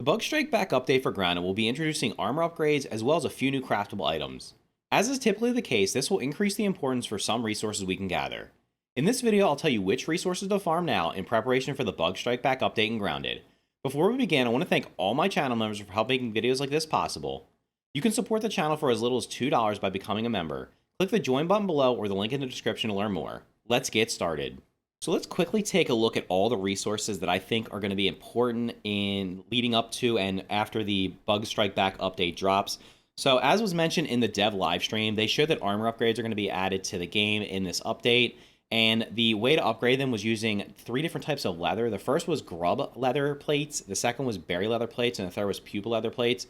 The Bug Strike Back update for Grounded will be introducing armor upgrades as well as a few new craftable items. As is typically the case, this will increase the importance for some resources we can gather. In this video, I'll tell you which resources to farm now in preparation for the Bug Strike Back update in Grounded. Before we begin, I want to thank all my channel members for helping making videos like this possible. You can support the channel for as little as $2 by becoming a member. Click the join button below or the link in the description to learn more. Let's get started. So let's quickly take a look at all the resources that I think are going to be important in leading up to and after the Bug Strike Back update drops. So as was mentioned in the dev live stream, they showed that armor upgrades are going to be added to the game in this update. And the way to upgrade them was using 3 different types of leather. The first was grub leather plates, the second was berry leather plates, and the third was pupa leather plates.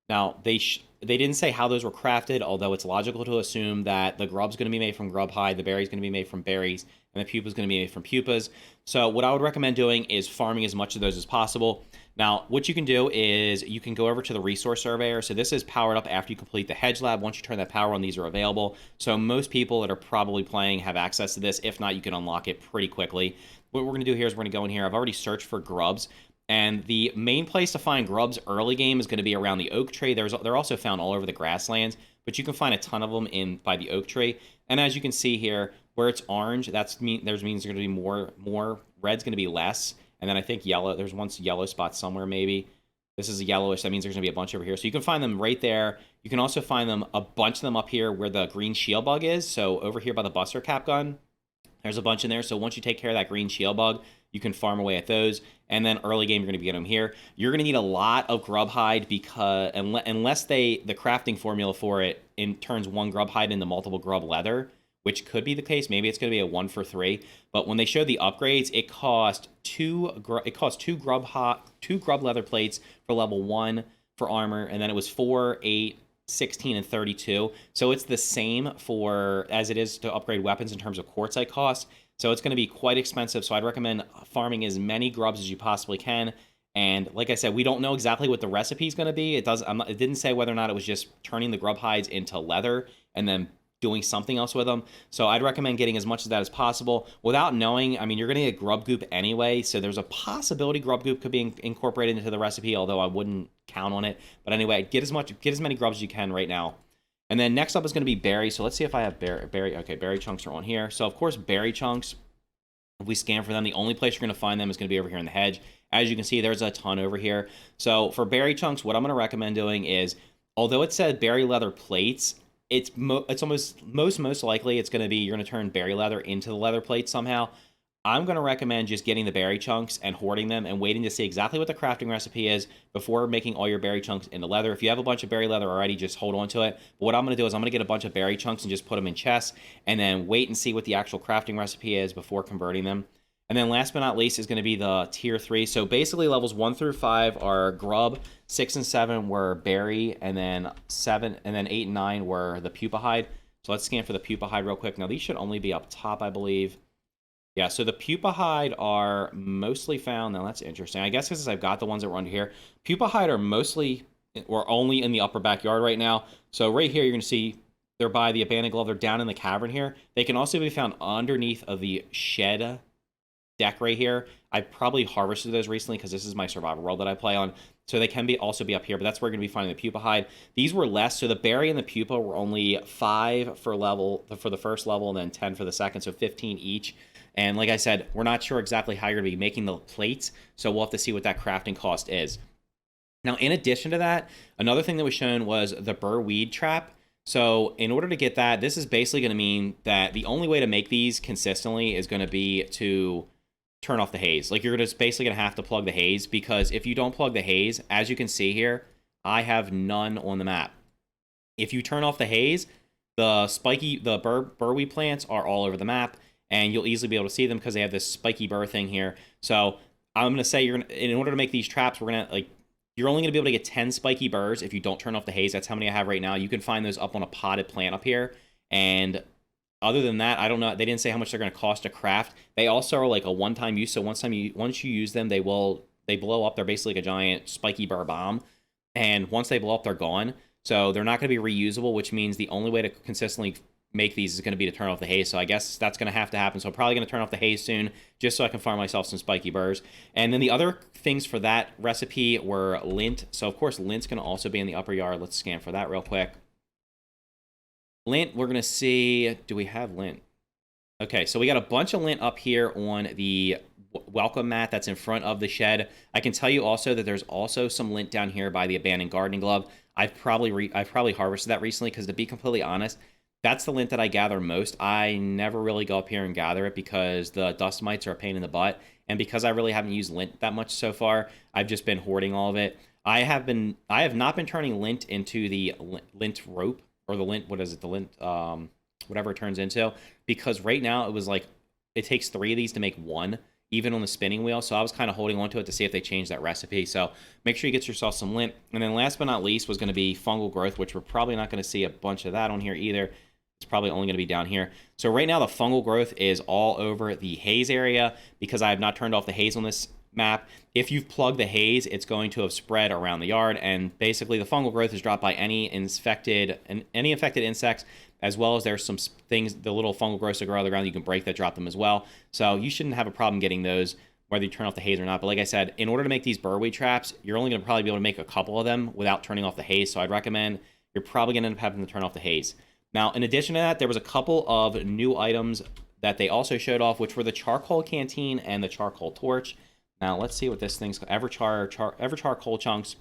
Now, they didn't say how those were crafted, although it's logical to assume that the grub's going to be made from grub hide, the berry's going to be made from berries, and the pupa's going to be made from pupas. So what I would recommend doing is farming as much of those as possible. Now, what you can do is you can go over to the resource surveyor. So this is powered up after you complete the hedge lab. Once you turn that power on, these are available. So most people that are probably playing have access to this. If not, you can unlock it pretty quickly. What we're going to do here is we're going to go in here. I've already searched for grubs. And the main place to find grubs early game is going to be around the oak tree. They're also found all over the grasslands, but you can find a ton of them by the oak tree. And as you can see here, where it's orange, means there's going to be more. Red's going to be less. And then I think yellow, there's one yellow spot somewhere maybe. This is a yellowish, that means there's going to be a bunch over here. So you can find them right there. You can also find them, a bunch of them up here where the green shield bug is. So over here by the buster cap gun, there's a bunch in there. So once you take care of that green shield bug, you can farm away at those. And then early game, you're going to be getting them here. You're going to need a lot of grub hide because unless the crafting formula for it turns one grub hide into multiple grub leather, which could be the case. Maybe it's going to be a 1 for 3. But when they showed the upgrades, it cost two grub leather plates for level 1 for armor, and then it was 4, 8, 16, and 32. So it's the same as it is to upgrade weapons in terms of quartzite cost. So it's going to be quite expensive. So I'd recommend farming as many grubs as you possibly can. And like I said, we don't know exactly what the recipe is going to be. It didn't say whether or not it was just turning the grub hides into leather and then doing something else with them. So I'd recommend getting as much of that as possible without knowing. I mean, you're going to get grub goop anyway, so there's a possibility grub goop could be incorporated into the recipe, although I wouldn't count on it. But anyway, get as many grubs as you can right now. And then next up is going to be berry. So let's see if I have berry. Okay, berry chunks are on here. So of course, berry chunks, if we scan for them, the only place you're going to find them is going to be over here in the hedge. As you can see, there's a ton over here. So for berry chunks, what I'm going to recommend doing is, although it said berry leather plates, it's almost most likely it's going to be you're going to turn berry leather into the leather plate somehow. I'm going to recommend just getting the berry chunks and hoarding them and waiting to see exactly what the crafting recipe is before making all your berry chunks into leather. If you have a bunch of berry leather already, just hold on to it. But what I'm going to do is I'm going to get a bunch of berry chunks and just put them in chests and then wait and see what the actual crafting recipe is before converting them. And then last but not least is going to be the tier 3. So basically levels 1 through 5 are grub, 6 and 7 were berry, and then 8 and 9 were the pupa hide. So let's scan for the pupa hide real quick. Now these should only be up top, I believe. Yeah, so the pupa hide are mostly found. Now that's interesting. I guess because I've got the ones that were under here. Pupa hide are only in the upper backyard right now. So right here you're going to see they're by the abandoned glove. They're down in the cavern here. They can also be found underneath of the shed deck right here. I probably harvested those recently because this is my survival world that I play on. So they can also be up here, but that's where we're going to be finding the pupa hide. These were less. So the berry and the pupa were only 5 for the first level and then 10 for the second. So 15 each. And like I said, we're not sure exactly how you're going to be making the plates. So we'll have to see what that crafting cost is. Now, in addition to that, another thing that was shown was the burr weed trap. So in order to get that, this is basically going to mean that the only way to make these consistently is going to be to turn off the haze. Like you're just basically going to have to plug the haze, because if you don't plug the haze, as you can see here, I have none on the map. If you turn off the haze, the burrweed plants are all over the map, and you'll easily be able to see them because they have this spiky burr thing here. So I'm going to say in order to make these traps, you're only going to be able to get 10 spiky burrs if you don't turn off the haze. That's how many I have right now. You can find those up on a potted plant up here, and other than that, I don't know. They didn't say how much they're going to cost to craft. They also are like a one-time use. So once you use them, they blow up. They're basically like a giant spiky burr bomb. And once they blow up, they're gone. So they're not going to be reusable, which means the only way to consistently make these is going to be to turn off the haze. So I guess that's going to have to happen. So I'm probably going to turn off the haze soon just so I can farm myself some spiky burrs. And then the other things for that recipe were lint. So of course, lint's going to also be in the upper yard. Let's scan for that real quick. Lint, we're going to see, do we have lint? Okay, so we got a bunch of lint up here on the welcome mat that's in front of the shed. I can tell you also that there's also some lint down here by the abandoned gardening glove. I've probably harvested that recently because, to be completely honest, that's the lint that I gather most. I never really go up here and gather it because the dust mites are a pain in the butt, and because I really haven't used lint that much so far, I've just been hoarding all of it. I have not been turning lint into the lint rope, or the lint, what is it, the lint, whatever it turns into, because right now it was like, it takes 3 of these to make 1, even on the spinning wheel. So I was kind of holding on to it to see if they change that recipe. So make sure you get yourself some lint. And then last but not least was going to be fungal growth, which we're probably not going to see a bunch of that on here either. It's probably only going to be down here. So right now the fungal growth is all over the haze area because I have not turned off the haze on this map. If you've plugged the haze, it's going to have spread around the yard, and basically the fungal growth is dropped by any infected insects, as well as there's some things, the little fungal growths that grow on the ground, you can break that, drop them as well. So you shouldn't have a problem getting those, whether you turn off the haze or not. But like I said, in order to make these burrweed traps, you're only going to probably be able to make a couple of them without turning off the haze. So I'd recommend, you're probably going to end up having to turn off the haze. Now, in addition to that, there was a couple of new items that they also showed off, which were the charcoal canteen and the charcoal torch. Now, let's see what this thing's called. Ever charcoal chunks.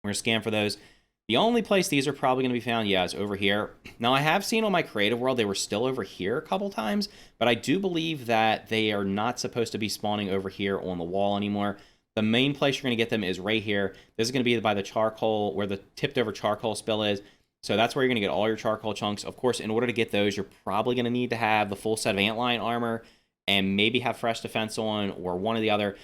We're going to scan for those. The only place these are probably going to be found, yeah, is over here. Now, I have seen on my creative world they were still over here a couple times, but I do believe that they are not supposed to be spawning over here on the wall anymore. The main place you're going to get them is right here. This is going to be by the charcoal, where the tipped over charcoal spill is. So that's where you're going to get all your charcoal chunks. Of course, in order to get those, you're probably going to need to have the full set of antlion armor and maybe have fresh defense on, or one or the other.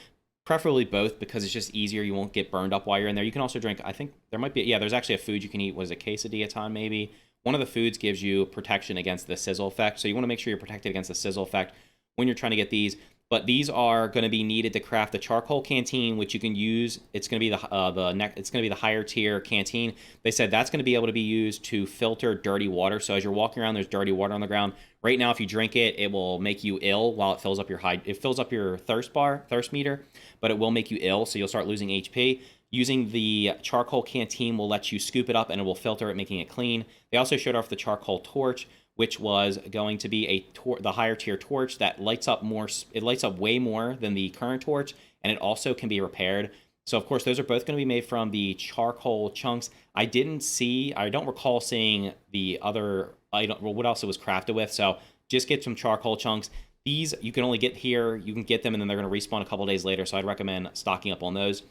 Preferably both, because it's just easier. You won't get burned up while you're in there. You can also drink, I think there might be, yeah, there's actually a food you can eat. Was it quesadilla time maybe? One of the foods gives you protection against the sizzle effect. So you want to make sure you're protected against the sizzle effect when you're trying to get these. But these are going to be needed to craft the charcoal canteen, which you can use. It's going to be it's going to be the higher tier canteen. They said that's going to be able to be used to filter dirty water. So as you're walking around, there's dirty water on the ground. Right now, if you drink it, it will make you ill while it fills up your thirst meter, but it will make you ill. So you'll start losing HP. Using the charcoal canteen will let you scoop it up and it will filter it, making it clean. They also showed off the charcoal torch, which was going to be the higher tier torch that lights up more. It lights up way more than the current torch, and it also can be repaired. So of course, those are both going to be made from the charcoal chunks. I don't recall seeing the other item, well, what else it was crafted with. So just get some charcoal chunks. These you can only get here. You can get them, and then they're going to respawn a couple days later. So I'd recommend stocking up on those.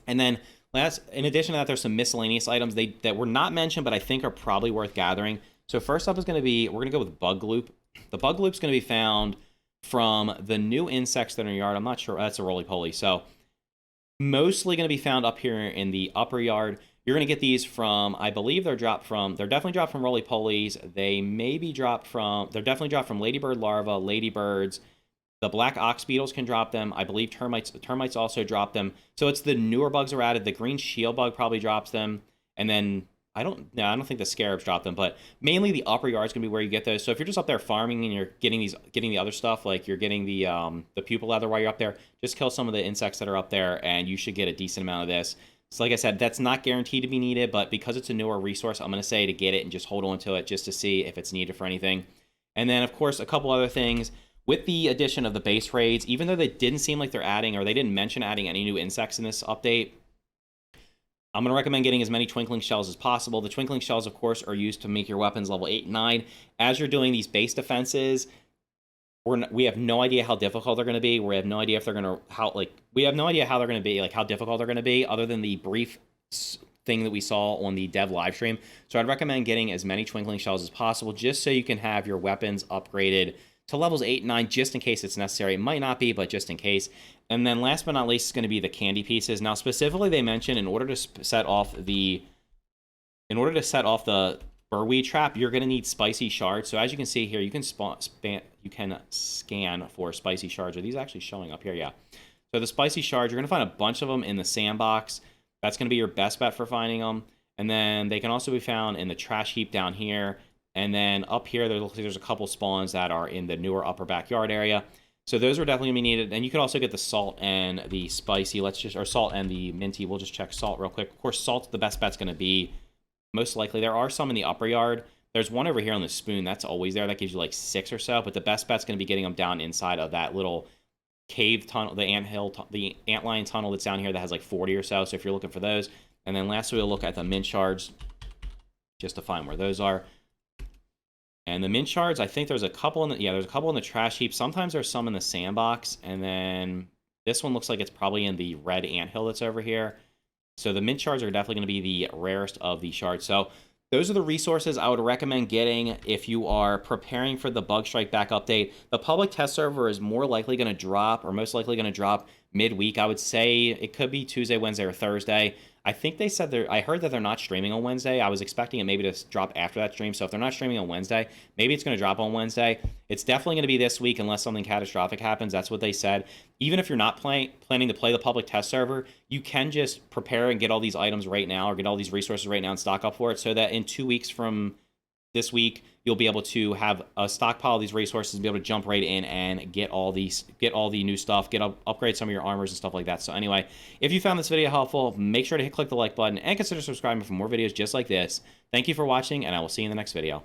And then in addition to that, there's some miscellaneous items that were not mentioned, but I think are probably worth gathering. So first up is going to be, we're going to go with bug gloop. The bug gloop is going to be found from the new insects that are in your yard. I'm not sure. That's a roly-poly. So mostly going to be found up here in the upper yard. You're going to get these from, I believe they're definitely dropped from roly-polies. They're definitely dropped from ladybird larvae, ladybirds. The black ox beetles can drop them. I believe termites also drop them. So it's the newer bugs are added. The green shield bug probably drops them. And then I don't think the scarabs drop them, but mainly the upper yard is gonna be where you get those. So if you're just up there farming and you're getting the other stuff, like you're getting the pupa leather while you're up there, just kill some of the insects that are up there, and you should get a decent amount of this. So like I said, that's not guaranteed to be needed, but because it's a newer resource, I'm gonna say to get it and just hold on to it just to see if it's needed for anything. And then of course a couple other things. With the addition of the base raids, even though they didn't seem like they're adding, or they didn't mention adding any new insects in this update, I'm going to recommend getting as many twinkling shells as possible. The twinkling shells, of course, are used to make your weapons level 8 and 9. As you're doing these base defenses, we have no idea how difficult they're going to be. We have no idea if they're going to, how they're going to be, like how difficult they're going to be, other than the brief thing that we saw on the dev live stream. So I'd recommend getting as many twinkling shells as possible, just so you can have your weapons upgraded to levels 8 and 9, just in case it's necessary. It might not be, but just in case. And then last but not least is going to be the candy pieces. Now, specifically, they mentioned in order to set off the burweed trap, you're going to need spicy shards. So as you can see here, you can scan for spicy shards. Are these actually showing up here? Yeah. So the spicy shards, you're going to find a bunch of them in the sandbox. That's going to be your best bet for finding them. And then they can also be found in the trash heap down here. And then up here, there looks like there's a couple spawns that are in the newer upper backyard area. So those are definitely going to be needed. And you could also get the salt and the spicy. Or salt and the minty. We'll just check salt real quick. Of course, salt's the best bet's going to be most likely. There are some in the upper yard. There's one over here on the spoon. That's always there. That gives you like 6 or so. But the best bet's going to be getting them down inside of that little cave tunnel, the antlion tunnel that's down here that has like 40 or so. So if you're looking for those. And then lastly, we'll look at the mint shards just to find where those are. And the mint shards, I think there's a couple in the, there's a couple in the trash heap. Sometimes there's some in the sandbox. And then this one looks like it's probably in the red anthill that's over here. So the mint shards are definitely going to be the rarest of the shards. So those are the resources I would recommend getting if you are preparing for the Bug Strike Back update. The public test server is more likely going to drop, or most likely going to drop midweek. I would say it could be Tuesday, Wednesday, or Thursday. I think they said I heard that they're not streaming on Wednesday. I was expecting it maybe to drop after that stream. So if they're not streaming on Wednesday, maybe it's going to drop on Wednesday. It's definitely going to be this week unless something catastrophic happens. That's what they said. Even if you're not planning to play the public test server, you can just prepare and get all these items right now, or get all these resources right now and stock up for it, so that in 2 weeks from this week, you'll be able to have a stockpile of these resources and be able to jump right in and get all the new stuff, upgrade some of your armors and stuff like that. So anyway, if you found this video helpful, make sure to click the like button and consider subscribing for more videos just like this. Thank you for watching, and I will see you in the next video.